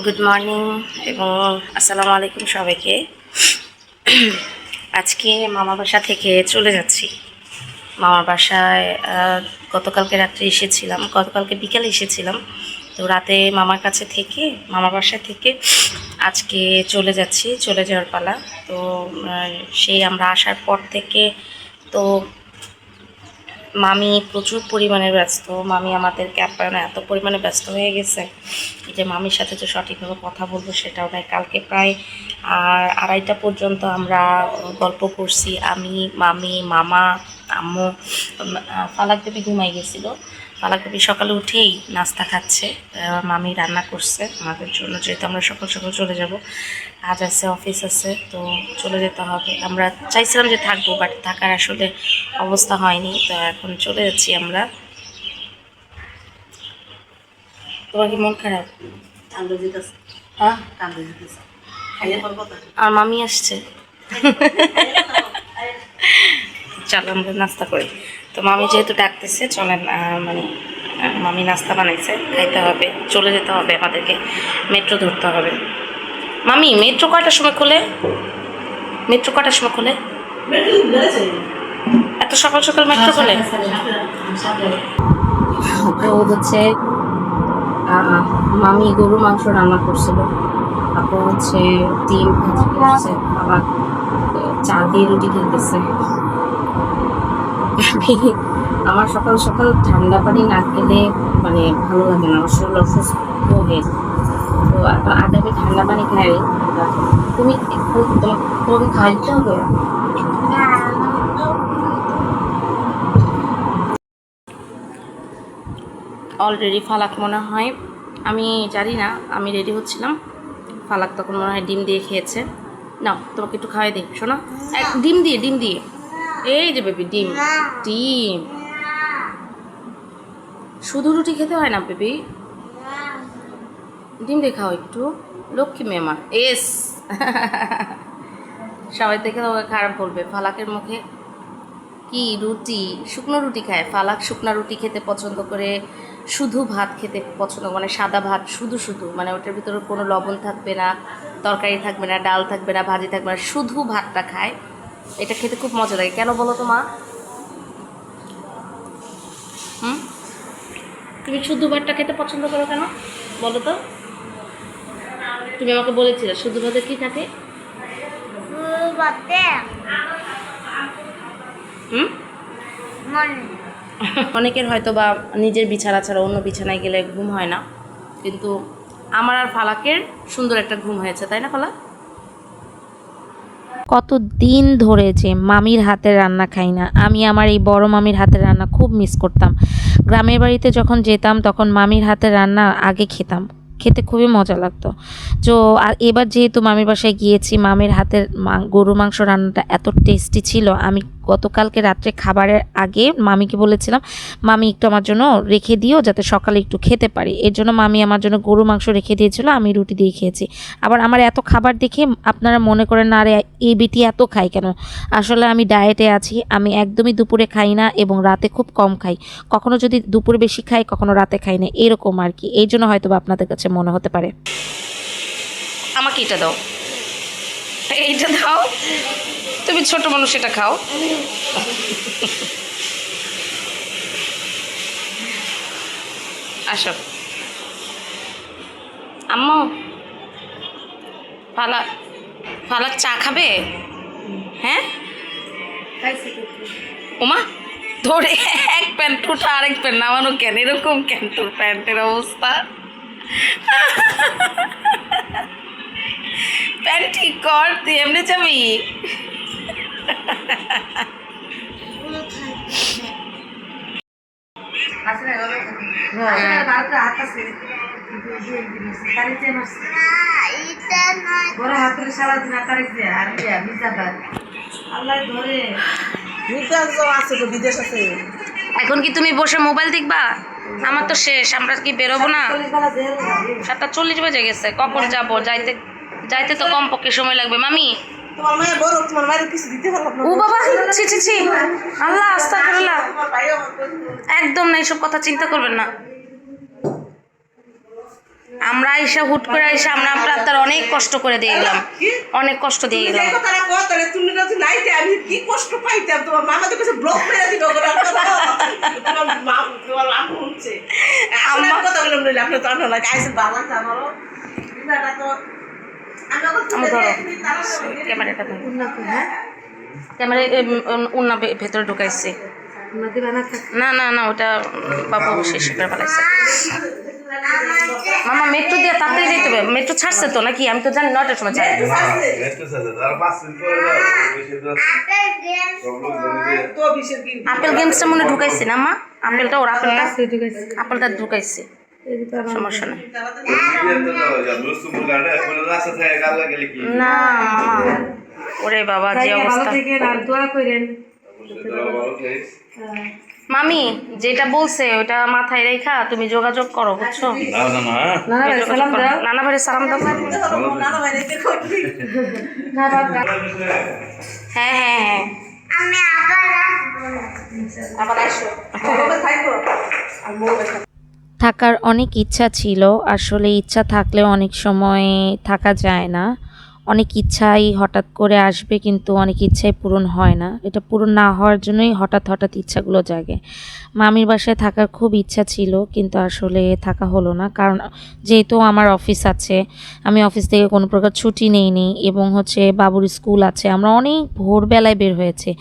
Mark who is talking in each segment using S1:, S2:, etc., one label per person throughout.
S1: Good morning এবং আসসালামু আলাইকুম সবাইকে। আজকে মামার বাসা থেকে চলে যাচ্ছি। মামার বাসায় গতকালকে রাত্রে এসেছিলাম, গতকালকে বিকেলে এসেছিলাম। তো রাতে মামার কাছে থেকে, মামার বাসায় থেকে আজকে চলে যাচ্ছি, চলে যাওয়ার পালা। তো সেই আমরা আসার পর থেকে তো মামি প্রচুর পরিমাণে ব্যস্ত। মামি আমাদেরকে আপ্যায়নে এত পরিমাণে ব্যস্ত হয়ে গেছে যে মামির সাথে যে সঠিকভাবে কথা বলবো সেটাও নাই। কালকে প্রায় 2:30 পর্যন্ত আমরা গল্প করছি, আমি, মামি, মামা, আম্মু। ফালাক বেবি ঘুমাই গেছিলো। ফালাক বেবি সকালে উঠেই নাস্তা খাচ্ছে। মামি রান্না করছে আমাদের জন্য, যেহেতু আমরা সকাল সকাল চলে যাব, কাজ আছে, অফিস আছে, তো চলে যেতে হবে। আমরা চাইছিলাম যে থাকবো, বাট থাকার আসলে অবস্থা হয়নি, তো এখন চলে যাচ্ছি আমরা। তোমার কি মন খারাপ? হ্যাঁ, আর মামি আসছে। চলো আমরা নাস্তা করি। তো মামি যেহেতু ডাকতেছে, চলেন, মানে মামি নাস্তা বানাইছে, খাইতে হবে, চলে যেতে হবে আমাদেরকে, মেট্রো ধরতে হবে। মামি, মেট্রো কয়টার সময় খোলে? মেট্রো কয়টার সময় খোলে? এত সকাল সকাল মেট্রো খোলে? তো হচ্ছে মামি গরু মাংস রান্না করছিল, তারপর হচ্ছে ডিম ভাজি করছে, আবার চা দিয়ে রুটি খেতেছে। আমার সকাল সকাল ঠান্ডা পানি না খেলে মানে ভালো লাগে না, আমার শরীর অসুস্থ হয়ে। তো আগে আমি ঠান্ডা পানি খাই। তুমি তোমাকে খাইতে হবে। অলরেডি ফালাক মনে হয়, আমি জানি না, আমি রেডি হচ্ছিলাম, ফালাক তখন মনে হয় ডিম দিয়ে খেয়েছে। না, তোমাকে একটু খাওয়াই দিই, শোনো। ডিম দিয়ে এই যে বেবি, ডিম ডিম। শুধু রুটি খেতে হয় না বেবি, ডিম দিয়ে খাও একটু। লক্ষ্মী মেয়ে আমার। এস সবাই দেখে তোমাকে খারাপ বলবে। ফালাকের মুখে কি রুটি, শুকনো রুটি খায়। ফালাক শুকনো রুটি খেতে পছন্দ করে, শুধু ভাত খেতে পছন্দ, মানে সাদা ভাত শুধু শুধু, মানে ওটার ভিতরে কোনো লবণ থাকবে না, তরকারি থাকবে না, ডাল থাকবে না, ভাজি থাকবে না, শুধু ভাতটা খায়। এটা খেতে খুব মজা লাগে। কেন বলো তো মা? তুমি শুধু ভাতটা খেতে পছন্দ করো কেন বলো তো? তুমি আমাকে বলেছিলে শুধু ভাতে কি থাকে? অনেকের হয়তো বা নিজের বিছানা ছাড়া অন্য বিছানায় গেলে ঘুম হয় না, কিন্তু আমার আর ফালাকের সুন্দর একটা ঘুম হয়েছে, তাই না ফালাক? কতদিন ধরে যে মামির হাতের রান্না খাই না। আমি আমার এই বড় মামির হাতের রান্না খুব মিস করতাম। গ্রামের বাড়িতে যখন যেতাম তখন মামির হাতের রান্না আগে খেতাম, খেতে খুবই মজা লাগতো। তো আর এবার যেহেতু মামির বাসায় গিয়েছি, মামির হাতের গরু মাংস রান্নাটা এত টেস্টি ছিল। আমি গতকালকে রাত্রে খাবারের আগে মামিকে বলেছিলাম, মামি একটু আমার জন্য রেখে দিও যাতে সকালে একটু খেতে পারি। এর জন্য মামি আমার জন্য গরু মাংস রেখে দিয়েছিল, আমি রুটি দিয়ে খেয়েছি। আবার আমার এত খাবার দেখে আপনারা মনে করেন না, আরে এই বেটি এত খাই কেন? আসলে আমি ডায়েটে আছি, আমি একদমই দুপুরে খাই না এবং রাতে খুব কম খাই। কখনো যদি দুপুরে বেশি খাই, কখনো রাতে খাই না, এরকম আর কি। এই জন্য হয়তো বা আপনাদের কাছে মনে হতে পারে। আমাকে এটা দাও, এইটা দাও, তুমি ছোট মানুষ, এটা খাও। আসো আম্মু। ফালাক, ফালাক চা খাবে? হ্যাঁ ওমা, ধরে এক প্যান্ট উঠা আরেক প্যান্ট নামানো কেন? এরকম কেন তোর প্যান্টের অবস্থা? প্যান্ট ঠিক কর, তুই এমনি যাবি? এখন কি তুমি বসে মোবাইল দেখবা? আমার তো শেষ, আমরা কি বেরোবো না? 7:40 বেজে গেছে, কখন যাবো? যাইতে যাইতে তো কমপক্ষে সময় লাগবে। মামি, ও বাবা, ছি ছি ছি, আল্লাহ আস্তাগফিরুল্লাহ, একদম না, এইসব কথা চিন্তা করবেন না। আমরা আইসা হুট করে আইসা আমরা আপনার অনেক কষ্ট করে দিয়ে গেলাম, অনেক কষ্ট দিয়ে গেলাম।
S2: আমি কি কষ্ট পাইতাম, তোমার মামা তো কাছে ব্লক মেরে দিল। আমার কথা বললাম নইলে আপনার তো আনো লাগে আইসে বাবা জানালো তো
S1: ক্যামেরাটা ক্যামেরা উন্না ভেতরে ঢুকাইছে। না না না, ওটা বাবু শেষ করে ফেলাইছে। মামা মেট্রো দিয়ে তাড়াতাড়ি যেতে হবে, মেট্রো ছাড়ছে তো নাকি? আমি তো জানি 9টার সময় ছাড়ে। আপেল গেমসটা মনে ঢুকাইছে না মা? আপেলটা ওর আপেলটা ঢুকাইছে, সমস্যা নেই। না মামা, ওরে বাবা যে অবস্থা। মামি যেটা বলছে ওটা মাথায় রেখা তুমি যোগাযোগ করো, বুঝছো? নানা ভাই সালাম দাও। হ্যাঁ হ্যাঁ হ্যাঁ, আবার আসো। থাকার অনেক ইচ্ছা ছিল, আসলে ইচ্ছা থাকলেও অনেক সময় থাকা যায় না। অনেক ইচ্ছাই হঠাৎ করে আসবে, কিন্তু অনেক ইচ্ছাই পূরণ হয় না। এটা পূরণ না হওয়ার জন্যই হঠাৎ হঠাৎ ইচ্ছাগুলো জাগে। মামির বাসায় থাকার খুব ইচ্ছা ছিল, কিন্তু আসলে থাকা হলো না, কারণ যেহেতু আমার অফিস আছে, আমি অফিস থেকে কোনো প্রকার ছুটি নেইনি, এবং হচ্ছে বাবুর স্কুল আছে। আমরা অনেক ভোরবেলায় বের হয়েছে।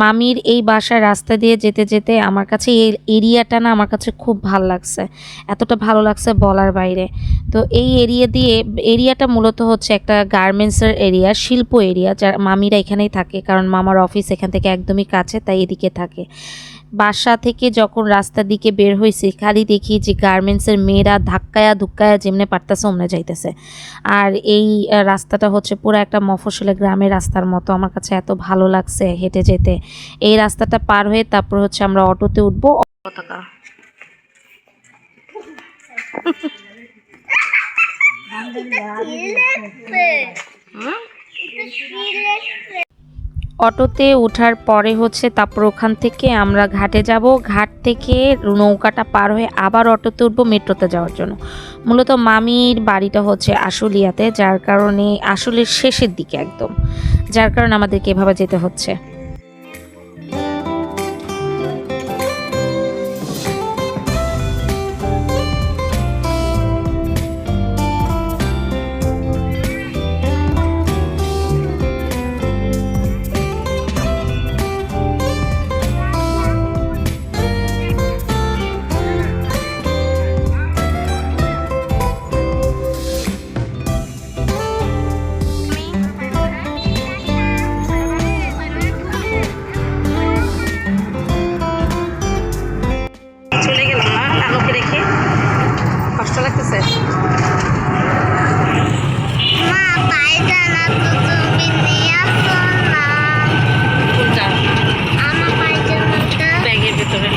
S1: মামির এই বাসার রাস্তা দিয়ে যেতে যেতে আমার কাছে এই এরিয়াটা না আমার কাছে খুব ভালো লাগছে, এতটা ভালো লাগছে বলার বাইরে। তো এই এরিয়াটা মূলত হচ্ছে একটা গার্মেন্টসের এরিয়া, শিল্প এরিয়া, যার মামিরা এখানেই থাকে, কারণ মামার অফিস এখান থেকে একদমই কাছে, তাই এদিকে থাকে। বাসা থেকে যখন রাস্তার দিকে বের হয়েছি, খালি দেখি যে গার্মেন্টসের মেয়েরা ধাক্কায়া ধুক্কায়া যেমনে পারতেছে অমনে যাইতেছে। আর এই রাস্তাটা হচ্ছে পুরো একটা মফস্বলে গ্রামের রাস্তার মতো, আমার কাছে এত ভালো লাগছে হেঁটে যেতে। এই রাস্তাটা পার হয়ে তারপর হচ্ছে আমরা অটোতে উঠবো। অটোতে ওঠার পরে হচ্ছে তারপর ওখান থেকে আমরা ঘাটে যাব। ঘাট থেকে নৌকাটা পার হয়ে আবার অটোতে উঠবো মেট্রোতে যাওয়ার জন্য। মূলত মামির বাড়িটা হচ্ছে আশুলিয়াতে, যার কারণে আসলের শেষের দিকে একদম, যার কারণে আমাদেরকে এভাবে যেতে হচ্ছে। চলে গেলাম না নানুকে রেখে, কষ্ট লাগতেছে। ব্যাগের ভিতরে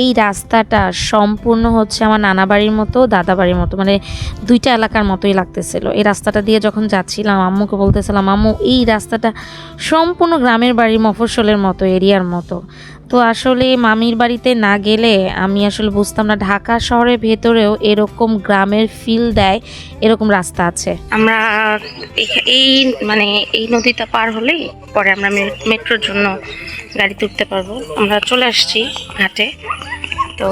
S1: এই রাস্তাটা সম্পূর্ণ হচ্ছে আমার নানা বাড়ির মতো, দাদা বাড়ির মতো, মানে দুইটা এলাকার মতোই লাগতেছিল। এই রাস্তাটা দিয়ে যখন যাচ্ছিলাম আম্মুকে বলতেছিলাম, আম্মু এই রাস্তাটা সম্পূর্ণ গ্রামের বাড়ি, মফস্বলের মতো, এরিয়ার মতো। তো আসলে মামির বাড়িতে না গেলে আমি আসলে বুঝতাম না ঢাকা শহরের ভেতরেও এরকম গ্রামের ফিল দেয় এরকম রাস্তা আছে। আমরা এই মানে এই নদীটা পার হলেই পরে আমরা মেট্রোর জন্য গাড়িতে উঠতে পারবো। আমরা চলে আসছি ঘাটে। তো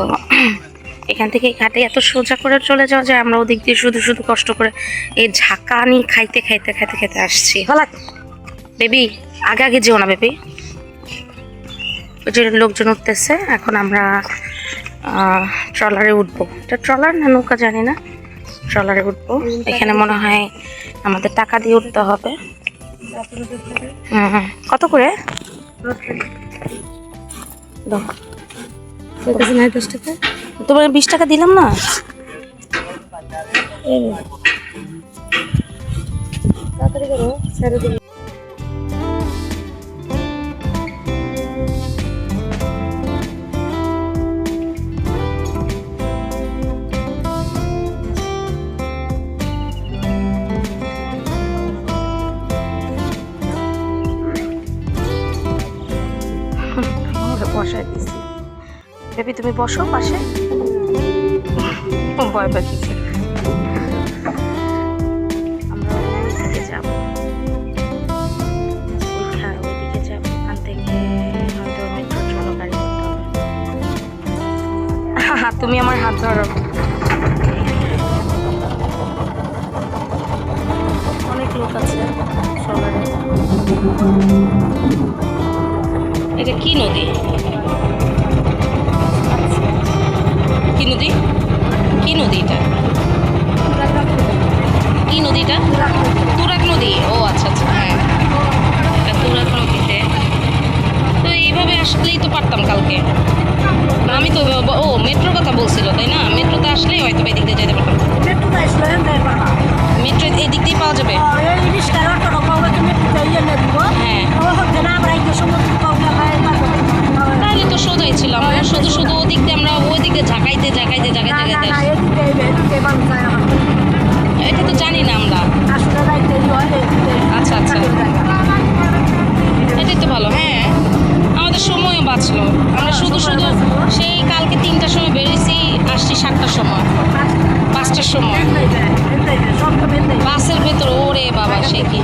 S1: এখান থেকে ঘাটে এত সোজা করে চলে যাওয়া যায়, আমরা ওদিক দিয়ে শুধু শুধু কষ্ট করে এই ঝাঁকানি খাইতে খাইতে খাইতে খাইতে আসছি। বেবি আগে আগে যেও না বেবি, ওই যে লোকজন উঠতেছে। এখন আমরা ট্রলারে উঠবো। এটা ট্রলার না নৌকা জানি না, ট্রলারে উঠবো। এখানে মনে হয় আমাদের টাকা দিয়ে উঠতে হবে। কত করে? তোমার 20 টাকা দিলাম না। তাড়াতাড়ি করো, ছেড়ে দিন। বসাই দিচ্ছি। বেবি তুমি বসো পাশে। ভয় পেয়েছে। আমরা ওইদিকে যাবো, ওইদিকে যাবো, ওখান থেকে হয়তো মেট্রোর জন্য গাড়ি করতে হবে। তুমি আমার হাত ধরো। অনেক লোক আছে সবারে। এটা কি নদী? কি নদী? কি নদী এটা? কি নদী এটা? তুরাগ নদী। ও আচ্ছা আচ্ছা, হ্যাঁ এটা তুরাগ নদীতে। তো এইভাবে আসলেই তো পারতাম কালকে। আমি তো ও মেট্রোর কথা বলছিল তাই না? মেট্রোতে আসলেই হয়তো এদিক দিয়ে যেতে পারতাম। মেট্রো এদিক দিয়ে পাওয়া যাবে। হ্যাঁ তাহলে তো সোজাই ছিল। আমরা শুধু শুধু ওদিক দিয়ে আমরা ওই দিকে ঝাঁকাইতে ঝাঁকাইতে ঝাঁকাইতে ঝাঁকাইতে এটা তো জানি না আমরা। আচ্ছা আচ্ছা, এটাই তো ভালো। হ্যাঁ আমাদের সময়ও বাঁচলো। আমরা শুধু শুধু সেই কালকে 3টার সময় বেরিয়েছি, আসছি 7টার সময়, 5টার সময় বাসের ভেতর। ওরে বাবা সে কি!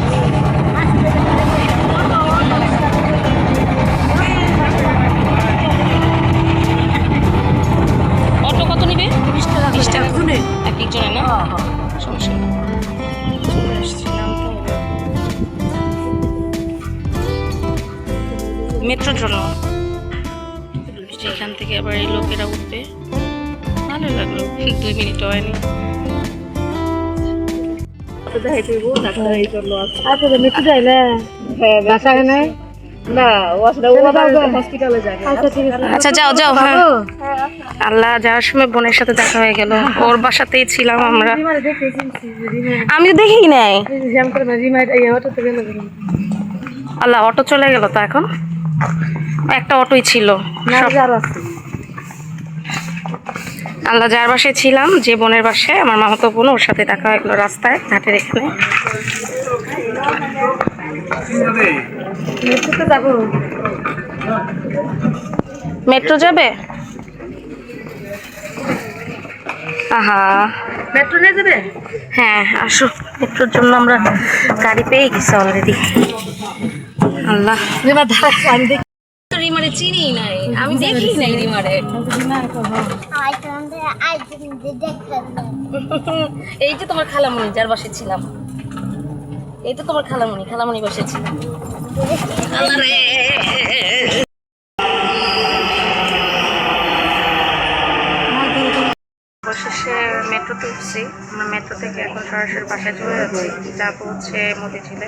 S1: অটো কত নিবে? 20 টাকা এক একজনের না? সমস্যা নেই। চলে আসছিলাম তো মেট্রোর জন্য। এখান থেকে আবার এই লোকেরা উঠবে, ভালো লাগলো। 2 মিনিট হয়নি। আচ্ছা যাও যাও। হ্যাঁ আল্লাহ, যাওয়ার সময় বোনের সাথে দেখা হয়ে গেল। ওর বাসাতেই ছিলাম আমরা। আমি দেখি নাই। আল্লাহ, অটো চলে গেল তো। এখন একটা অটোই ছিল। আল্লাহ, যার বাসায় ছিলাম, যে বোনের বাসায়, আমার মামাতো বোন, ওর সাথে দেখা হয়ে গেলো রাস্তায়, ঘাটের এখানে। মেট্রো যাবে? আহা, মেট্রো নিয়ে যাবে? হ্যাঁ আসো, মেট্রোর জন্য আমরা গাড়ি পেয়ে গেছি অলরেডি। আল্লাহ, রিমারে চিনি নাই, আমি দেখি নাই রিমারে। এই যে তোমার খালামণি, যার বাসায় ছিলাম। এই তো তোমার খালামণি, খালামণি বাসায় ছিলাম। আল্লাহ রে, অবশেষে মেট্রোতে উঠছি। আমরা মেট্রো থেকে এখন সরাসরি বাসায় চলে যাচ্ছি। যাবো হচ্ছে মতিঝিলে।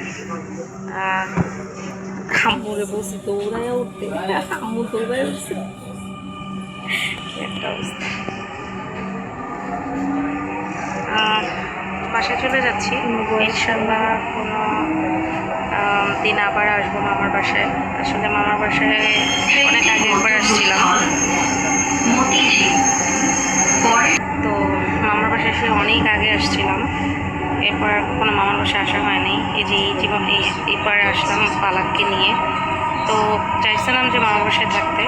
S1: আম্মুরে বসি দৌড়ায় উঠতে, আম্মু দৌড়ায় উঠছে। একটা অবস্থা। বাসায় চলে যাচ্ছি ইনশাল্লাহ। কোনো দিন আবার আসবো মামার বাসায়। আসলে মামার বাসায় অনেক আগে একবার আসছিলাম, তো মামার বাসায় সে অনেক আগে আসছিলাম। এরপর কখনো মামার বাসায় আসা হয়নি। এই যে এই জীবনে এরপরে আসলাম পালাককে নিয়ে। তো চাইছিলাম যে মামার বাসায় থাকতে।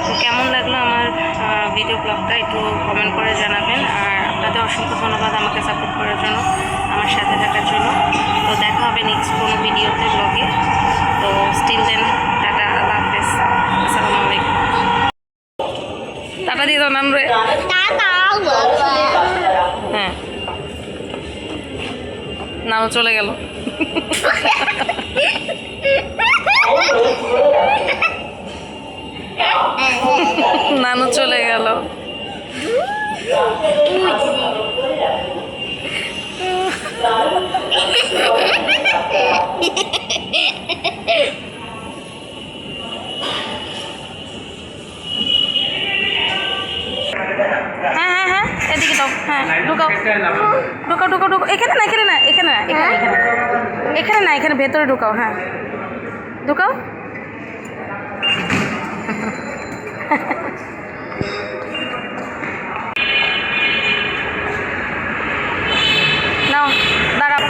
S1: তো কেমন লাগলো আমার ভিডিও ব্লগটা একটু কমেন্ট করে জানাবেন। আর আপনাদের অসংখ্য ধন্যবাদ আমাকে সাপোর্ট করার জন্য, আমার সাথে থাকার জন্য। তো দেখা হবে নেক্সট কোনো ভিডিওতে, ব্লগে। তো স্টিল দেন, টাটা, আল্লাহ হাফেজ, আসসালামু আলাইকুম। টাটা দিয়ে দাও নাম রে। হ্যাঁ নাম চলে গেল। নানু চলে গেল। হ্যাঁ হ্যাঁ হ্যাঁ, এদিকে দাও। হ্যাঁ ঢুকাও ঢুকাও ঢুকাও ঢুকাও। এখানে না, এখানে না, এখানে না, এখানে এখানে এখানে না, এখানে ভেতরে ঢুকাও। হ্যাঁ ঢুকাও। নাও দাঁড়াও।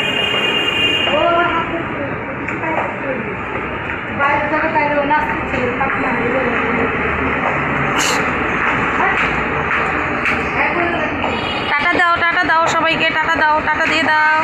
S1: টাটা টাটা দাও সবাইকে, টাটা দাও, টাটা দিয়ে দাও।